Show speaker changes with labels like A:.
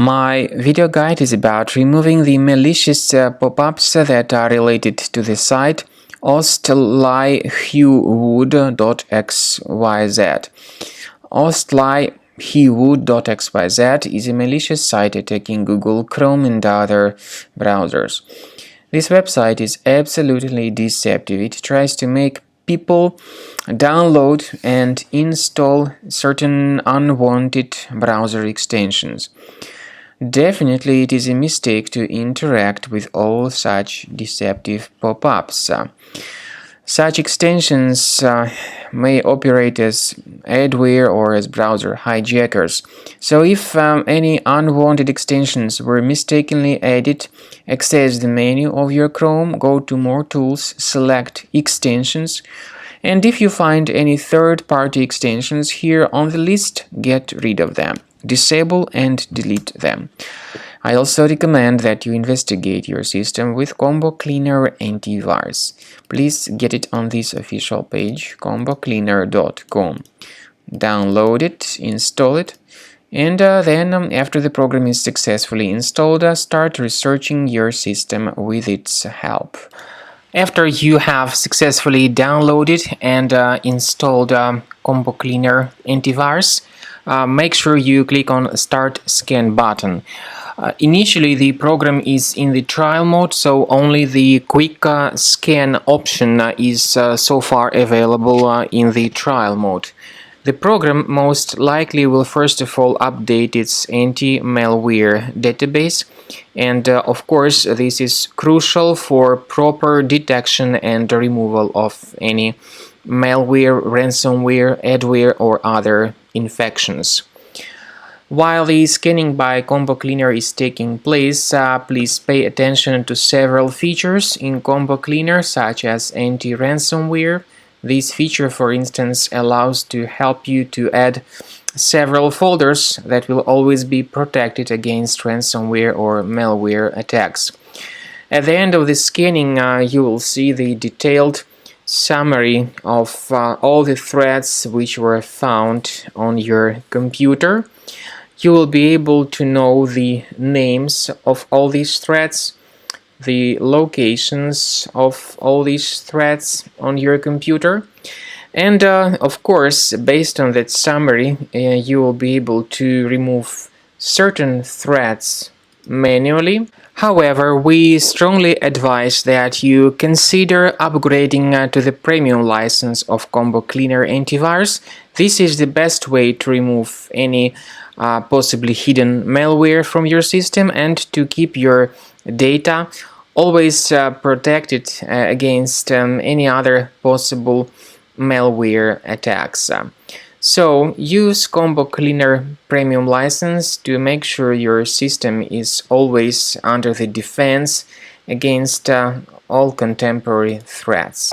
A: My video guide is about removing the malicious pop-ups that are related to the site Ostlyhewould.xyz. Ostlyhewould.xyz is a malicious site attacking Google, Chrome and other browsers. This website is absolutely deceptive. It tries to make people download and install certain unwanted browser extensions. Definitely, it is a mistake to interact with all such deceptive pop-ups. Such extensions may operate as adware or as browser hijackers. So if any unwanted extensions were mistakenly added, access the menu of your Chrome, go to More Tools, select Extensions, and if you find any third-party extensions here on the list, get rid of them. Disable and delete them. I also recommend that you investigate your system with Combo Cleaner Antivirus. Please get it on this official page, combocleaner.com. Download it, install it, and then after the program is successfully installed, start researching your system with its help. After you have successfully downloaded and installed Combo Cleaner Antivirus, make sure you click on Start Scan button. Initially, the program is in the trial mode, so only the quick scan option is so far available in the trial mode. The program most likely will first of all update its anti-malware database, and of course this is crucial for proper detection and removal of any malware, ransomware, adware or other infections. While the scanning by Combo Cleaner is taking place, please pay attention to several features in Combo Cleaner such as anti-ransomware. This feature, for instance, allows to help you to add several folders that will always be protected against ransomware or malware attacks. At the end of the scanning, you will see the detailed summary of all the threads which were found on your computer. You will be able to know the names of all these threads, the locations of all these threads on your computer, and of course, based on that summary, you will be able to remove certain threads manually. However, we strongly advise that you consider upgrading to the premium license of Combo Cleaner Antivirus. This is the best way to remove any possibly hidden malware from your system and to keep your data always protected against any other possible malware attacks. So use Combo Cleaner Premium license to make sure your system is always under the defense against all contemporary threats.